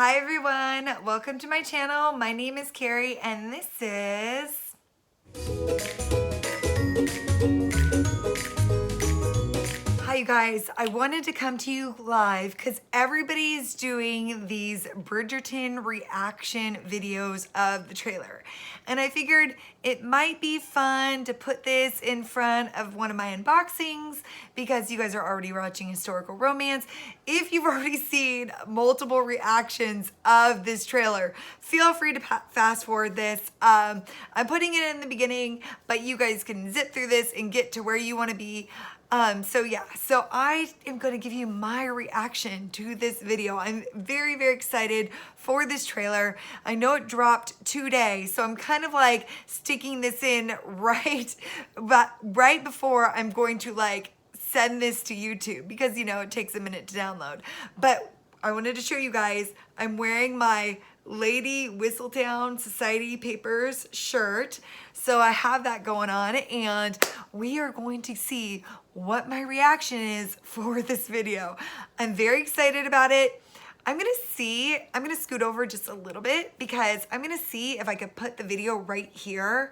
Hi everyone, welcome to my channel. My name is Carrie and this is... Hi you guys, I wanted to come to you live because everybody's doing these Bridgerton reaction videos of the trailer. And I figured it might be fun to put this in front of one of my unboxings because you guys are already watching historical romance. If you've already seen multiple reactions of this trailer, feel free to fast forward this. I'm putting it in the beginning, but you guys can zip through this and get to where you want to be. So I am going to give you my reaction to this video. I'm very, very excited for this trailer. I know it dropped today, so I'm kind of like sticking this in right before I'm going to like send this to YouTube because, you know, it takes a minute to download. But I wanted to show you guys, I'm wearing my Lady Whistletown Society Papers shirt. So I have that going on and we are going to see what my reaction is for this video. I'm very excited about it. I'm gonna scoot over just a little bit because I'm gonna see if I could put the video right here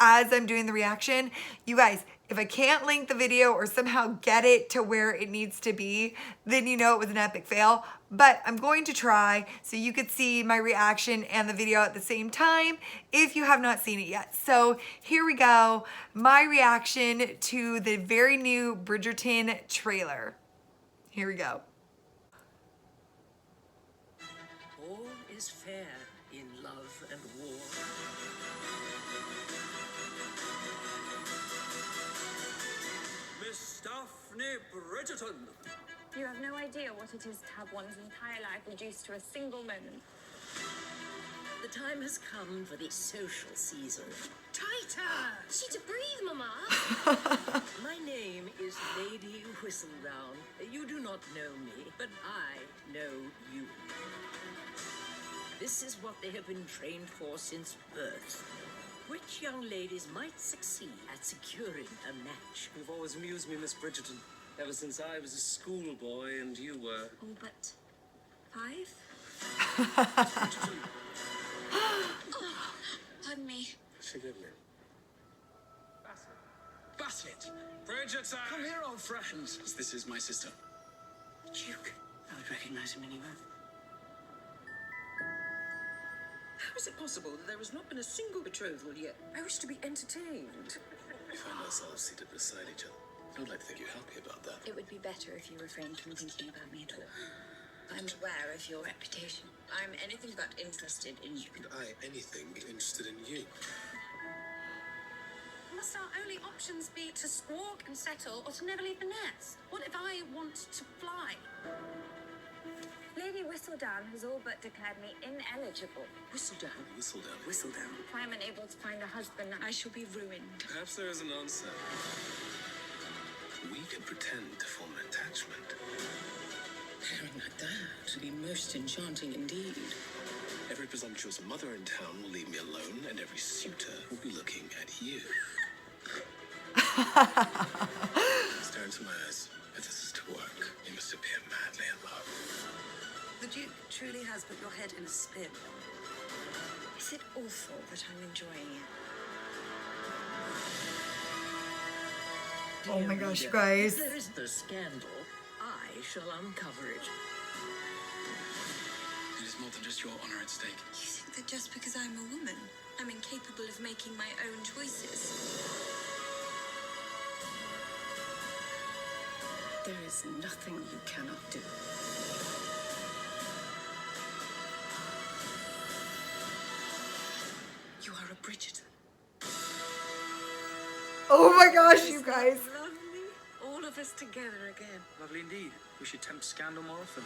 as I'm doing the reaction. You guys, if I can't link the video or somehow get it to where it needs to be, then you know it was an epic fail. But I'm going to try so you could see my reaction and the video at the same time if you have not seen it yet. So here we go, my reaction to the very new Bridgerton trailer. Here we go. All is fair in love and war. Miss Daphne Bridgerton. You have no idea what it is to have one's entire life reduced to a single moment. The time has come for the social season. Tighter! She to breathe, Mama. My name is Lady Whistledown. You do not know me, but I know you. This is what they have been trained for since birth. Which young ladies might succeed at securing a match? You've always amused me, Miss Bridgerton, ever since I was a schoolboy and you were... All but 5? Bridgerton, Oh, pardon me. forgive me. Bassett! Bridgerton! Come here, old freshens. This is my sister. Duke. I would recognize him anywhere. How is it possible that there has not been a single betrothal yet? I wish to be entertained. We find ourselves seated beside each other. I would like to think you're happy about that. It would be better if you refrained from thinking about me at all. I'm aware of your reputation. I'm anything but interested in you. And I, anything, be interested in you. Must our only options be to squawk and settle or to never leave the nest? What if I want to fly? Lady Whistledown has all but declared me ineligible. Whistledown. Whistledown. Whistledown. If I'm unable to find a husband, I shall be ruined. Perhaps there is an answer. We can pretend to form an attachment. Pairing like that would be most enchanting indeed. Every presumptuous mother in town will leave me alone, and every suitor will be looking at you. Stare into my eyes. If this is to work, you must appear madly in love. The Duke truly has put your head in a spin. Is it awful that I'm enjoying it? Oh my gosh, you guys. If there isn't a scandal, I shall uncover it. It is more than just your honor at stake. You think that just because I'm a woman, I'm incapable of making my own choices? There is nothing you cannot do. You are a Bridgerton. Oh my gosh, you guys. Lovely. All of us together again. Lovely indeed. We should tempt scandal more often.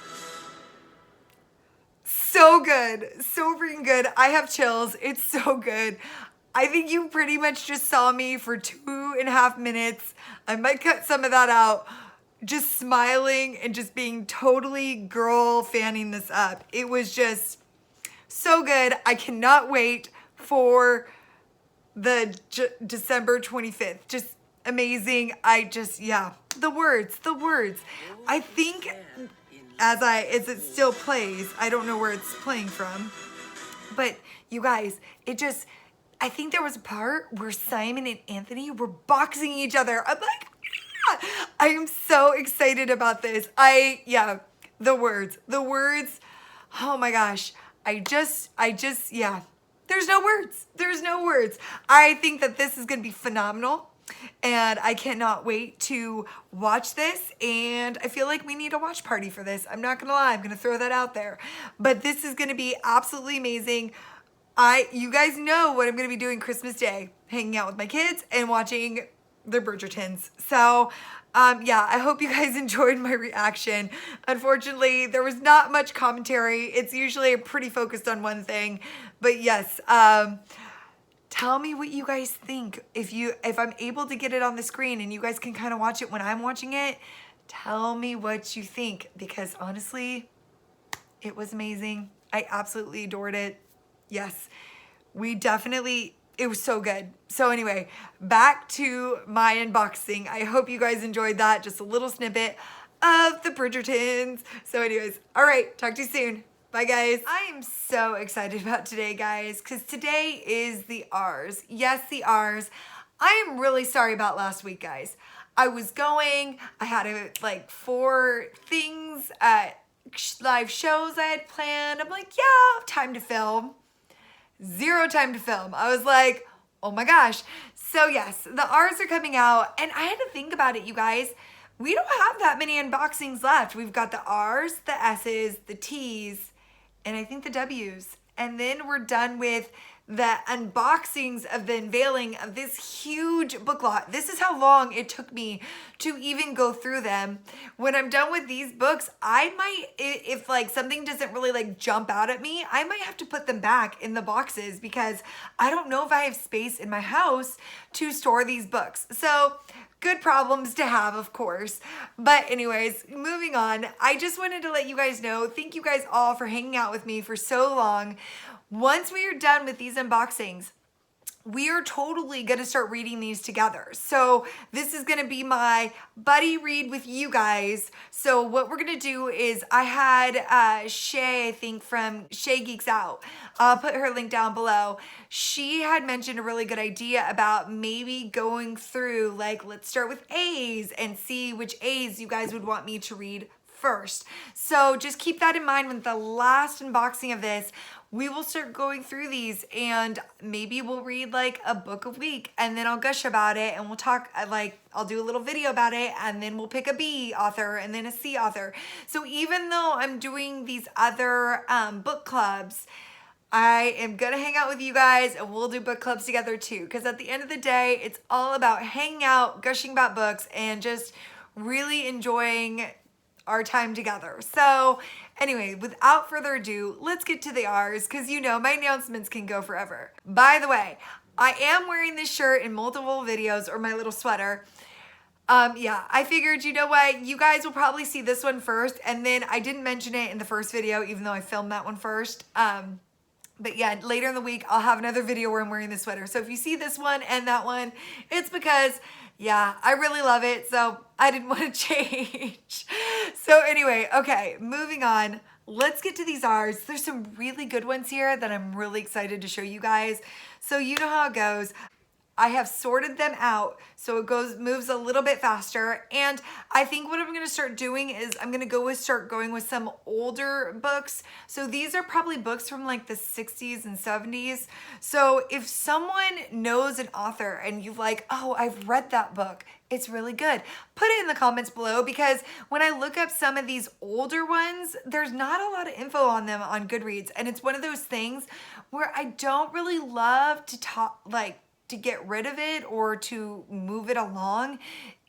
So good, so freaking good. I have chills, it's so good. I think you pretty much just saw me for 2.5 minutes. I might cut some of that out. Just smiling and just being totally girl fanning this up. It was just so good. I cannot wait for the December 25th. Just amazing. Yeah, the words. I think as it still plays. I don't know where it's playing from. But you guys, I think there was a part where Simon and Anthony were boxing each other. I'm like, ah! I am so excited about this. The words, oh my gosh. Yeah. There's no words. I think that this is going to be phenomenal. And I cannot wait to watch this. And I feel like we need a watch party for this. I'm not going to lie. I'm going to throw that out there. But this is going to be absolutely amazing. You guys know what I'm going to be doing Christmas Day. Hanging out with my kids and watching the Bridgertons. So, yeah, I hope you guys enjoyed my reaction. Unfortunately, there was not much commentary. It's usually pretty focused on one thing. But yes, tell me what you guys think. If I'm able to get it on the screen and you guys can kind of watch it when I'm watching it, tell me what you think. Because honestly, it was amazing. I absolutely adored it. Yes, it was so good. So anyway, back to my unboxing. I hope you guys enjoyed that. Just a little snippet of the Bridgertons. So anyways, all right, talk to you soon. Bye guys. I am so excited about today, guys, because today is the R's. Yes, the R's. I am really sorry about last week, guys. I had like 4 things live shows I had planned. I'm like, yeah, time to film. 0 time to film. I was like, oh my gosh. So yes, the R's are coming out, and I had to think about it, you guys. We don't have that many unboxings left. We've got the R's, the S's, the T's, and I think the W's. And then we're done with the unboxings of the unveiling of this huge book lot. This is how long it took me to even go through them. When I'm done with these books, I might, if like something doesn't really like jump out at me, I might have to put them back in the boxes because I don't know if I have space in my house to store these books. So good problems to have, of course. But anyways, moving on. I just wanted to let you guys know, thank you guys all for hanging out with me for so long. Once we are done with these unboxings, we are totally going to start reading these together. So this is going to be my buddy read with you guys. So what we're going to do is I had Shay, I think from Shay Geeks Out. I'll put her link down below. She had mentioned a really good idea about maybe going through, like, let's start with A's and see which A's you guys would want me to read first. So just keep that in mind with the last unboxing of this. We will start going through these and maybe we'll read like a book a week and then I'll gush about it and we'll talk, like I'll do a little video about it and then we'll pick a B author and then a C author. So even though I'm doing these other book clubs, I am gonna hang out with you guys and we'll do book clubs together too. Because at the end of the day, it's all about hanging out, gushing about books, and just really enjoying our time together. So anyway, without further ado, let's get to the R's because you know my announcements can go forever. By the way, I am wearing this shirt in multiple videos, or my little sweater. Yeah, I figured, you know what, you guys will probably see this one first, and then I didn't mention it in the first video, even though I filmed that one first. But yeah, later in the week, I'll have another video where I'm wearing this sweater. So if you see this one and that one, it's because, yeah, I really love it. So I didn't want to change. So anyway, okay, moving on. Let's get to these R's. There's some really good ones here that I'm really excited to show you guys. So you know how it goes. I have sorted them out so it moves a little bit faster. And I think what I'm going to start doing is I'm going to start going with some older books. So these are probably books from like the 60s and 70s. So if someone knows an author and you're like, oh, I've read that book, it's really good, put it in the comments below, because when I look up some of these older ones, there's not a lot of info on them on Goodreads. And it's one of those things where I don't really love to talk, like, to get rid of it or to move it along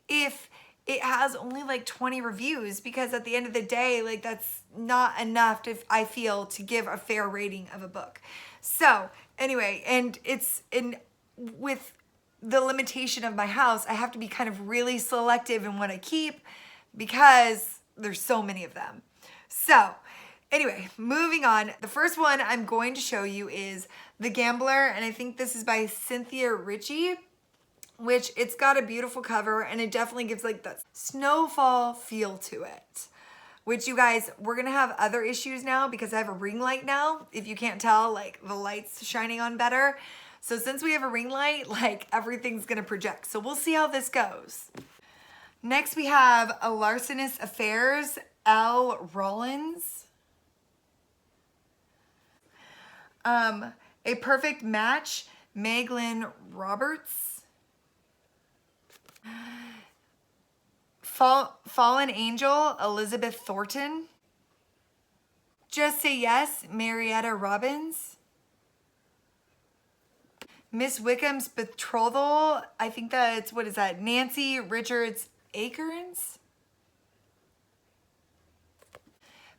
if it has only like 20 reviews, because at the end of the day, like, that's not enough I feel to give a fair rating of a book. So anyway, and with the limitation of my house, I have to be kind of really selective in what I keep because there's so many of them. So anyway, moving on. The first one I'm going to show you is The Gambler, and I think this is by Cynthia Ritchie, which it's got a beautiful cover and it definitely gives like that snowfall feel to it. which you guys, we're gonna have other issues now because I have a ring light now. If you can't tell, like the light's shining on better. So since we have a ring light, like everything's gonna project. So we'll see how this goes. Next we have A Larcenous Affairs, L. Rollins. A Perfect Match, Meglin Roberts. Fallen Angel, Elizabeth Thornton. Just Say Yes, Marietta Robbins. Miss Wickham's Betrothal, I think that's, what is that, Nancy Richards Akerins.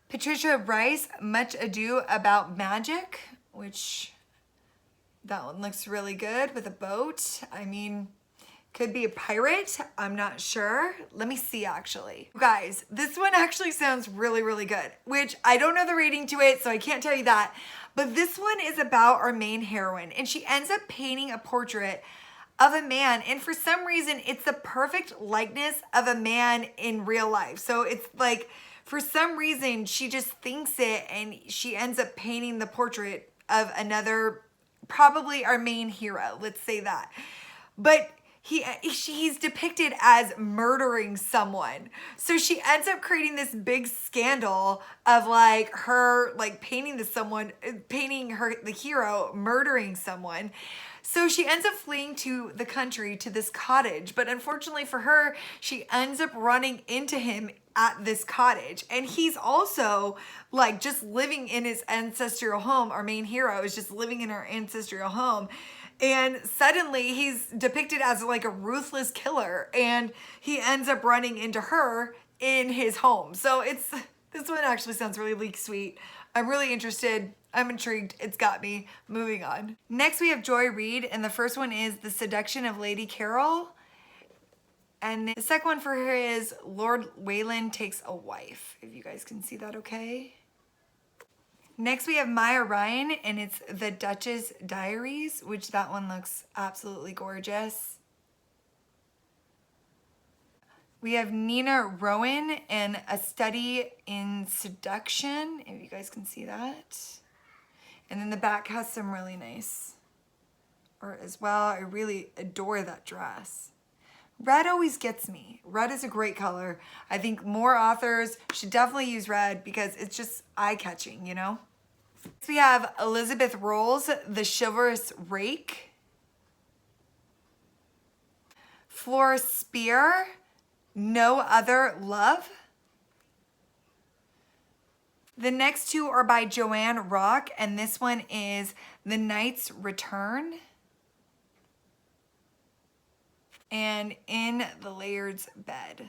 Patricia Rice, Much Ado About Magic, which that one looks really good with a boat. I mean, could be a pirate, I'm not sure. Let me see actually. Guys, this one actually sounds really, really good, which I don't know the rating to it, so I can't tell you that. But this one is about our main heroine, and she ends up painting a portrait of a man, and for some reason, it's the perfect likeness of a man in real life. So it's like, for some reason, she just thinks it, and she ends up painting the portrait of another, probably our main hero, let's say that. But he's depicted as murdering someone. So she ends up creating this big scandal of like her like painting the hero murdering someone. So she ends up fleeing to the country to this cottage, but unfortunately for her, she ends up running into him at this cottage. And he's also like just living in his ancestral home. Our main hero is just living in her ancestral home. And suddenly he's depicted as like a ruthless killer, and he ends up running into her in his home. So this one actually sounds really sweet. I'm really interested. I'm intrigued. It's got me. Moving on. Next we have Joy Reid, and the first one is The Seduction of Lady Carol. And the second one for her is Lord Wayland Takes a Wife. If you guys can see that okay. Next we have Maya Ryan, and it's The Duchess Diaries, which that one looks absolutely gorgeous. We have Nina Rowan and A Study in Seduction, if you guys can see that. And then the back has some really nice art as well. I really adore that dress. Red always gets me. Red is a great color. I think more authors should definitely use red because it's just eye-catching, you know? Next we have Elizabeth Rolls, The Chivalrous Rake. Flora Spear, No Other Love. The next two are by Joanne Rock, and this one is The Knight's Return and In the Laird's Bed.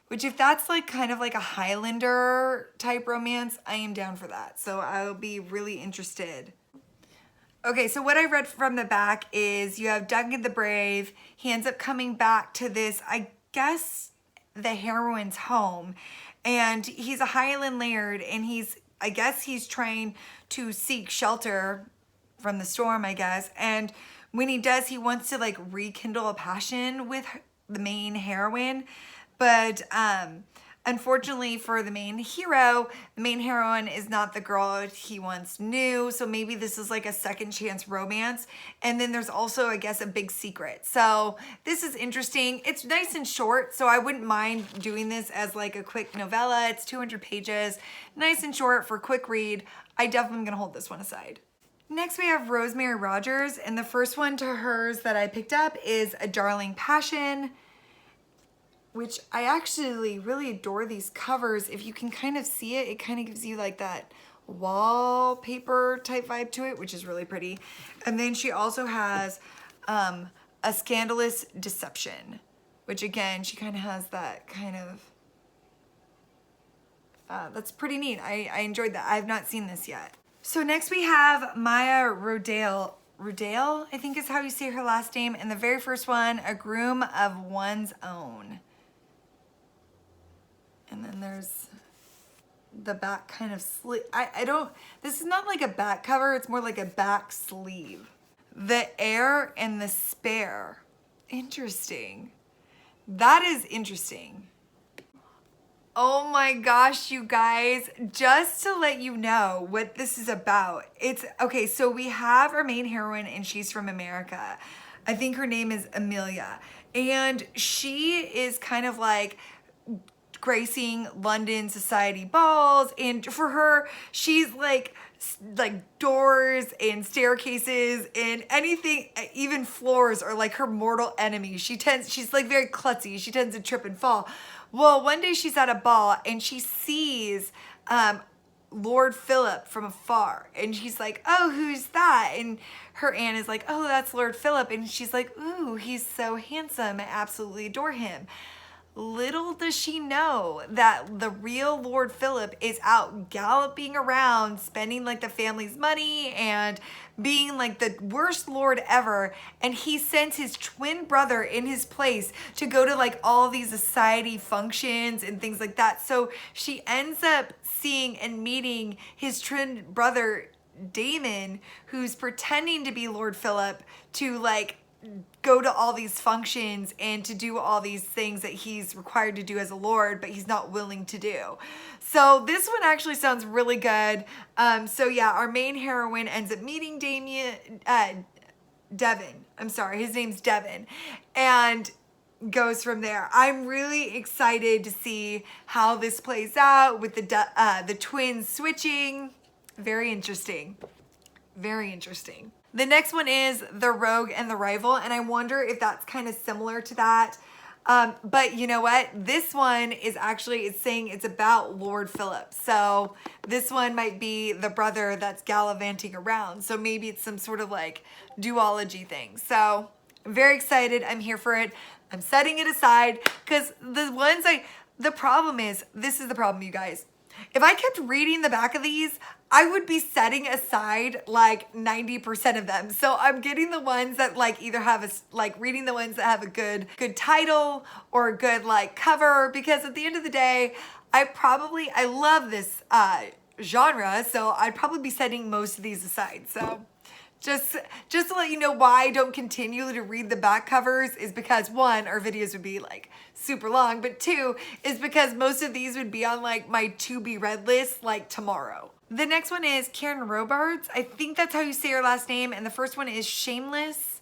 Which if that's like kind of like a Highlander type romance, I am down for that. So I'll be really interested. Okay, so what I read from the back is you have Duncan the Brave. He ends up coming back to this, I guess, the heroine's home. And he's a Highland laird, and I guess he's trying to seek shelter from the storm, I guess. And when he does, he wants to like rekindle a passion with the main heroine. But unfortunately for the main hero, the main heroine is not the girl he once knew. So maybe this is like a second chance romance. And then there's also, I guess, a big secret. So this is interesting. It's nice and short, so I wouldn't mind doing this as like a quick novella. It's 200 pages, nice and short for quick read. I definitely am gonna hold this one aside. Next we have Rosemary Rogers, and the first one to hers that I picked up is A Darling Passion, which I actually really adore these covers. If you can kind of see it, it kind of gives you like that wallpaper type vibe to it, which is really pretty. And then she also has A Scandalous Deception, which again, she kind of has that kind of, that's pretty neat. I enjoyed that. I have not seen this yet. So next we have Maya Rodale, I think is how you say her last name. And the very first one, A Groom of One's Own. And then there's the back kind of sleeve. This is not like a back cover, it's more like a back sleeve. The Heir and the Spare. Interesting. That is interesting. Oh my gosh, you guys, just to let you know what this is about. It's okay, so we have our main heroine and she's from America. I think her name is Amelia. And she is kind of like gracing London society balls, and for her, she's like doors and staircases and anything, even floors, are like her mortal enemy. She's like very klutzy. She tends to trip and fall. Well, one day she's at a ball and she sees Lord Philip from afar, and she's like, oh, who's that? And her aunt is like, oh, that's Lord Philip. And she's like, ooh, he's so handsome, I absolutely adore him. Little does she know that the real Lord Philip is out galloping around, spending like the family's money and being like the worst lord ever. And he sends his twin brother in his place to go to like all these society functions and things like that. So she ends up seeing and meeting his twin brother, Damon, who's pretending to be Lord Philip to like go to all these functions and to do all these things that he's required to do as a lord, but he's not willing to do. So this one actually sounds really good. So yeah, our main heroine ends up meeting Devin. I'm sorry, his name's Devin, and goes from there. I'm really excited to see how this plays out with the twins switching. Very interesting. Very interesting. The next one is The Rogue and the Rival, and I wonder if that's kind of similar to that. But you know what? This one is actually, it's saying it's about Lord Philip. So this one might be the brother that's gallivanting around. So maybe it's some sort of like duology thing. So I'm very excited. I'm here for it. I'm setting it aside because the problem is, this is the problem, you guys. If I kept reading the back of these, I would be setting aside like 90% of them. So I'm getting the ones that like either have reading the ones that have a good title or a good like cover, because at the end of the day, I love this genre, so I'd probably be setting most of these aside. So just to let you know why I don't continue to read the back covers is because, one, our videos would be like super long, but two is because most of these would be on like my to be read list like tomorrow. The next one is Karen Robards. I think that's how you say her last name. And the first one is Shameless.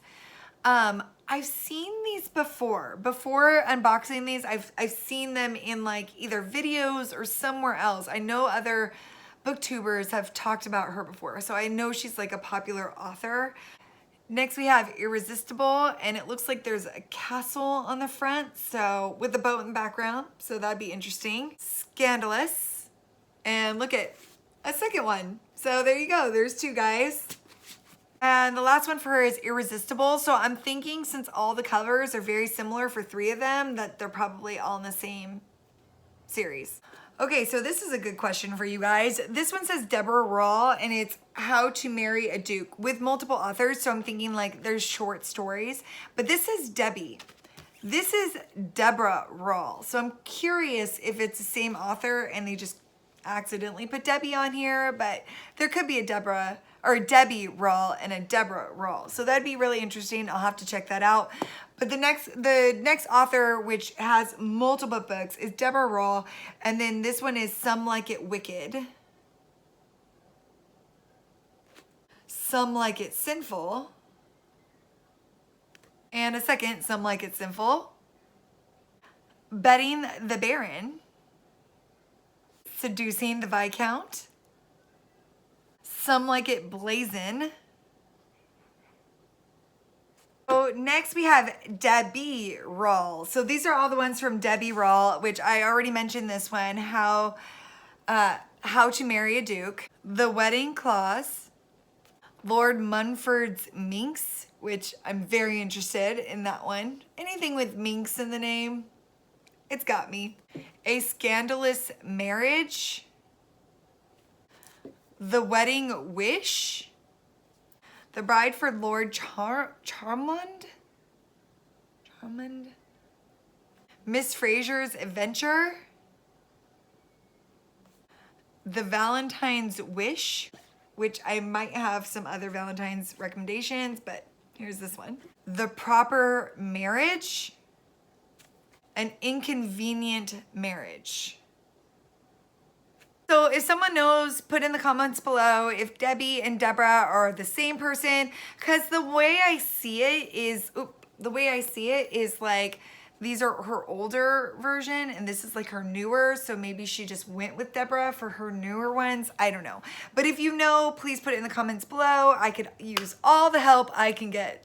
I've seen these before. Before unboxing these, I've seen them in like either videos or somewhere else. I know other booktubers have talked about her before, so I know she's like a popular author. Next we have Irresistible, and it looks like there's a castle on the front, so with the boat in the background, so that'd be interesting. Scandalous, and look at a second one. So there you go, there's two guys. And the last one for her is Irresistible. So I'm thinking, since all the covers are very similar for three of them, that they're probably all in the same series. Okay, so this is a good question for you guys. This one says Deborah Rawl, and it's How to Marry a Duke, with multiple authors. So I'm thinking like there's short stories, but this is Debbie. This is Deborah Rawl. So I'm curious if it's the same author and they just accidentally put Debbie on here, but there could be a Deborah or Debbie Rawl and a Deborah Rawl. So that'd be really interesting. I'll have to check that out. But the next author, which has multiple books, is Deborah Rawl. And then this one is Some Like It Wicked. Some Like It Sinful. And a second, Some Like It Sinful. Betting the Baron. Seducing the Viscount. Some Like It Blazin'. So next we have Debbie Rawl. So these are all the ones from Debbie Rawl, which I already mentioned this one, How to Marry a Duke, The Wedding Clause, Lord Munford's Minx, which I'm very interested in that one. Anything with Minx in the name, it's got me. A Scandalous Marriage, The Wedding Wish, The Bride for Lord Charmond? Miss Fraser's Adventure, The Valentine's Wish, which I might have some other Valentine's recommendations, but here's this one. The Proper Marriage, An Inconvenient Marriage. So if someone knows, put in the comments below if Debbie and Deborah are the same person, because the way I see it is like these are her older version and this is like her newer, so maybe she just went with Deborah for her newer ones. I don't know. But if you know, please put it in the comments below. I could use all the help I can get.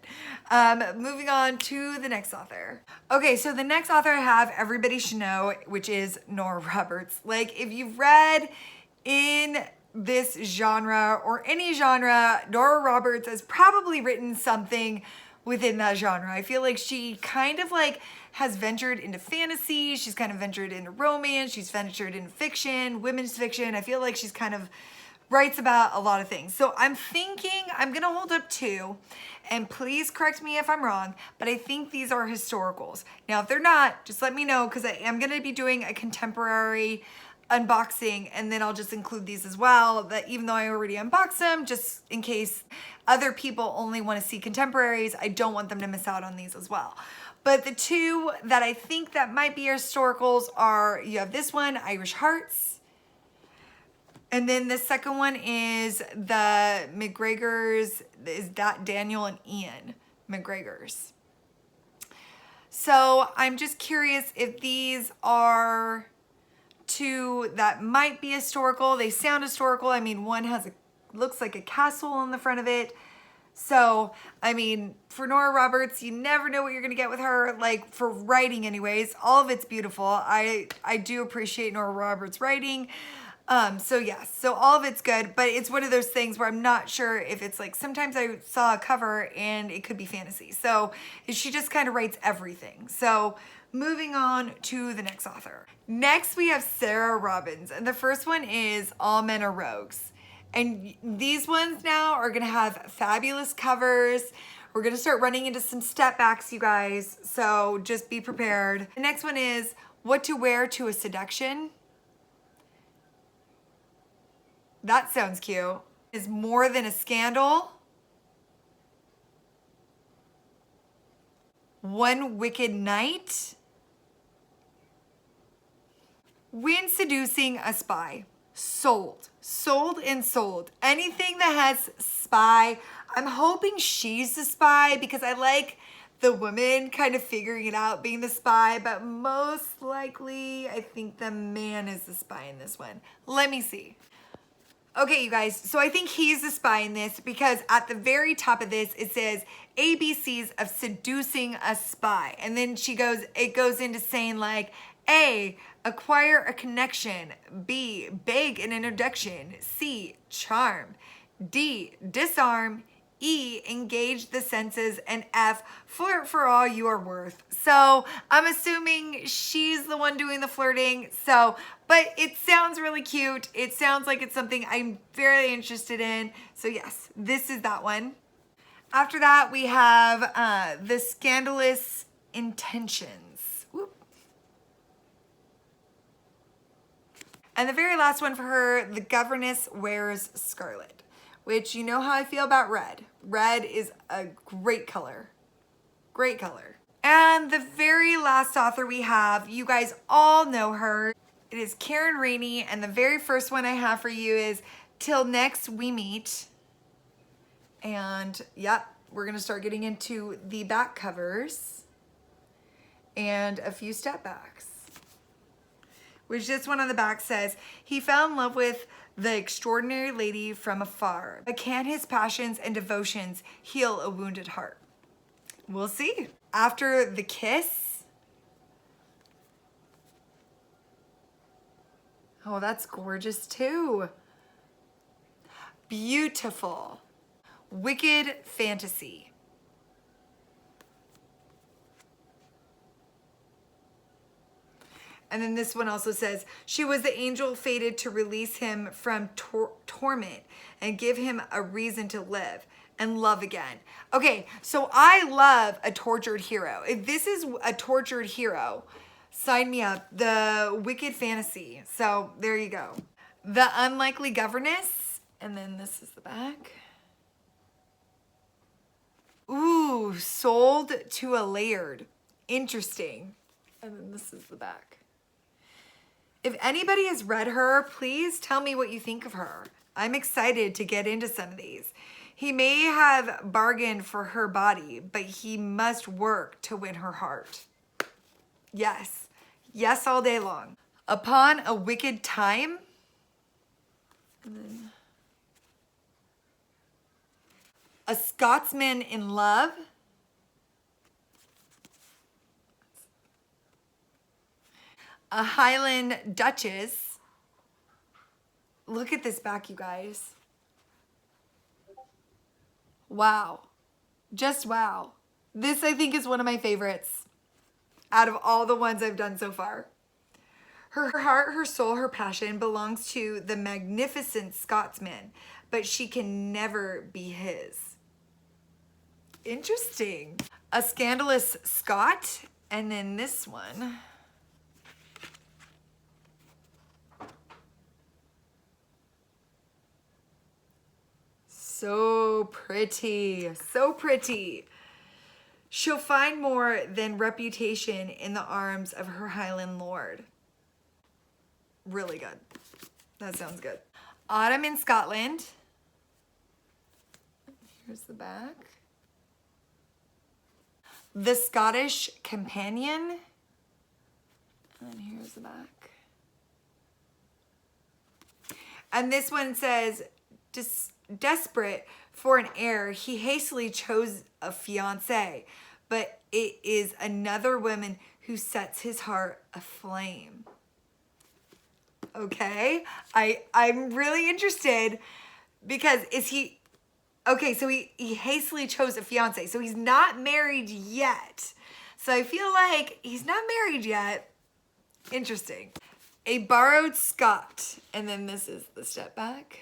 Moving on to the next author. Okay, so the next author I have, everybody should know, which is Nora Roberts. Like, if you've read in this genre or any genre, Nora Roberts has probably written something within that genre. I feel like she kind of like has ventured into fantasy, she's kind of ventured into romance, she's ventured into fiction, women's fiction. I feel like she's kind of writes about a lot of things. So I'm thinking I'm gonna hold up two, and please correct me if I'm wrong, but I think these are historicals. Now, if they're not, just let me know, because I am gonna be doing a contemporary unboxing, and then I'll just include these as well, that even though I already unboxed them, just in case other people only want to see contemporaries, I don't want them to miss out on these as well. But the two that I think that might be historicals are, you have this one, Irish Hearts, and then the second one is the McGregors, is that Daniel and Ian McGregors. So I'm just curious if these are two that might be historical. They sound historical. I mean, one has looks like a castle on the front of it. So, I mean, for Nora Roberts, you never know what you're gonna get with her. Like, for writing anyways, all of it's beautiful. I do appreciate Nora Roberts' writing. So yes, so all of it's good, but it's one of those things where I'm not sure if it's like, sometimes I saw a cover and it could be fantasy. So she just kind of writes everything. So moving on to the next author. Next, we have Sarah Robbins, and the first one is All Men Are Rogues. And these ones now are gonna have fabulous covers. We're gonna start running into some step backs, you guys, so just be prepared. The next one is What to Wear to a Seduction. That sounds cute. Is More Than a Scandal. One Wicked Night. When Seducing a Spy. Sold. Sold and sold. Anything that has spy. I'm hoping she's the spy because I like the woman kind of figuring it out being the spy, but most likely I think the man is the spy in this one. Let me see. Okay, you guys, so I think he's the spy in this because at the very top of this, it says ABCs of seducing a spy. And then it goes into saying like, A, acquire a connection. B, beg an introduction. C, charm. D, disarm. E, engage the senses. And F, flirt for all you are worth. So I'm assuming she's the one doing the flirting. So, but it sounds really cute. It sounds like it's something I'm very interested in. So yes, this is that one. After that, we have The Scandalous Intentions. Whoop. And the very last one for her, The Governess Wears Scarlet, which you know how I feel about red. Red is a great color. Great color. And the very last author we have, you guys all know her. It is Karen Rainey, and the very first one I have for you is Till Next We Meet. And yep, we're gonna start getting into the back covers and a few step backs. Which this one on the back says, he fell in love with the extraordinary lady from afar, but can his passions and devotions heal a wounded heart? We'll see. After the Kiss. Oh, that's gorgeous too. Beautiful. Wicked Fantasy. And then this one also says, she was the angel fated to release him from torment and give him a reason to live and love again. Okay, so I love a tortured hero. If this is a tortured hero, sign me up. The Wicked Fantasy. So there you go. The Unlikely Governess. And then this is the back. Ooh, Sold to a Laird. Interesting. And then this is the back. If anybody has read her, please tell me what you think of her. I'm excited to get into some of these. He may have bargained for her body, but he must work to win her heart. Yes. Yes, all day long. Upon a wicked time. And then a Scotsman in love. A Highland Duchess. Look at this back, you guys. Wow. Just wow. This, I think, is one of my favorites out of all the ones I've done so far. Her heart, her soul, her passion belongs to the magnificent Scotsman, but she can never be his. Interesting. A scandalous Scot, and then this one. So pretty, so pretty. She'll find more than reputation in the arms of her Highland lord. Really good. That sounds good. Autumn in Scotland. Here's the back. The Scottish Companion. And here's the back. And this one says, desperate for an heir, he hastily chose a fiancée, but it is another woman who sets his heart aflame. Okay, I'm really interested because okay, so he hastily chose a fiancée, so he's not married yet. So I feel like he's not married yet. Interesting. A borrowed Scot, and then this is the step back.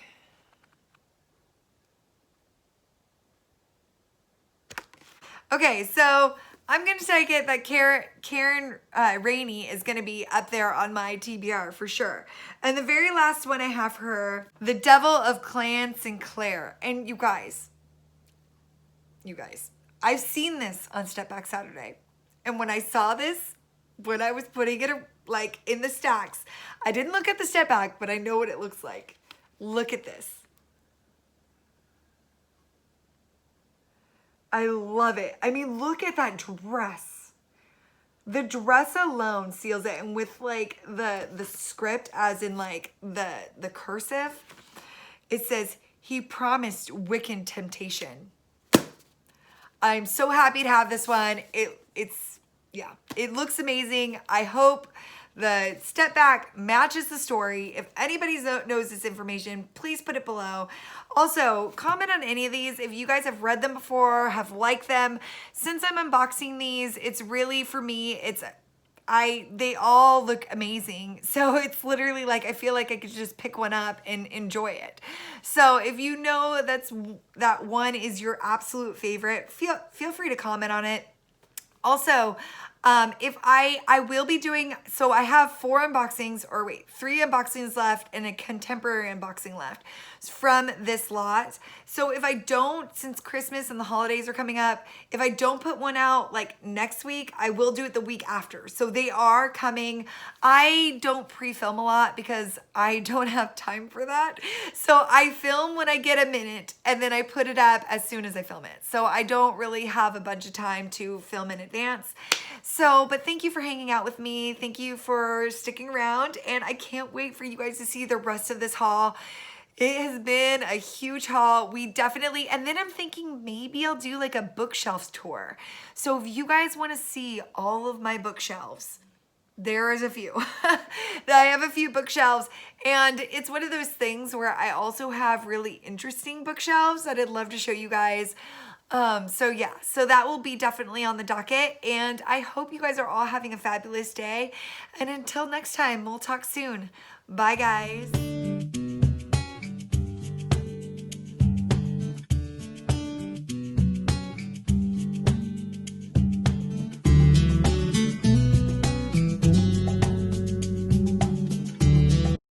Okay, so I'm going to take it that Karen Rainey is going to be up there on my TBR for sure. And the very last one I have for her, The Devil of Clan Sinclair. And you guys, I've seen this on Step Back Saturday. And when I saw this, when I was putting it like in the stacks, I didn't look at the step back, but I know what it looks like. Look at this. I love it. I mean, look at that dress. The dress alone seals it. And with like the script as in like the cursive, it says, he promised wicked temptation. I'm so happy to have this one. It looks amazing. I hope the step back matches the story. If anybody knows this information, please put it below. Also, comment on any of these. If you guys have read them before, have liked them. Since I'm unboxing these, it's really, for me, they all look amazing. So it's literally like, I feel like I could just pick one up and enjoy it. So if you know that one is your absolute favorite, feel free to comment on it. Also, if I will be doing, so I have 3 unboxings left and a contemporary unboxing left from this lot. So if I don't, since Christmas and the holidays are coming up, if I don't put one out like next week, I will do it the week after. So they are coming. I don't pre-film a lot because I don't have time for that. So I film when I get a minute and then I put it up as soon as I film it. So I don't really have a bunch of time to film in advance. So, but thank you for hanging out with me. Thank you for sticking around, and I can't wait for you guys to see the rest of this haul. It has been a huge haul. We definitely, and then I'm thinking maybe I'll do like a bookshelves tour. So if you guys want to see all of my bookshelves, there is a few. I have a few bookshelves, and it's one of those things where I also have really interesting bookshelves that I'd love to show you guys. So yeah, so that will be definitely on the docket, and I hope you guys are all having a fabulous day, and until next time, we'll talk soon. Bye guys.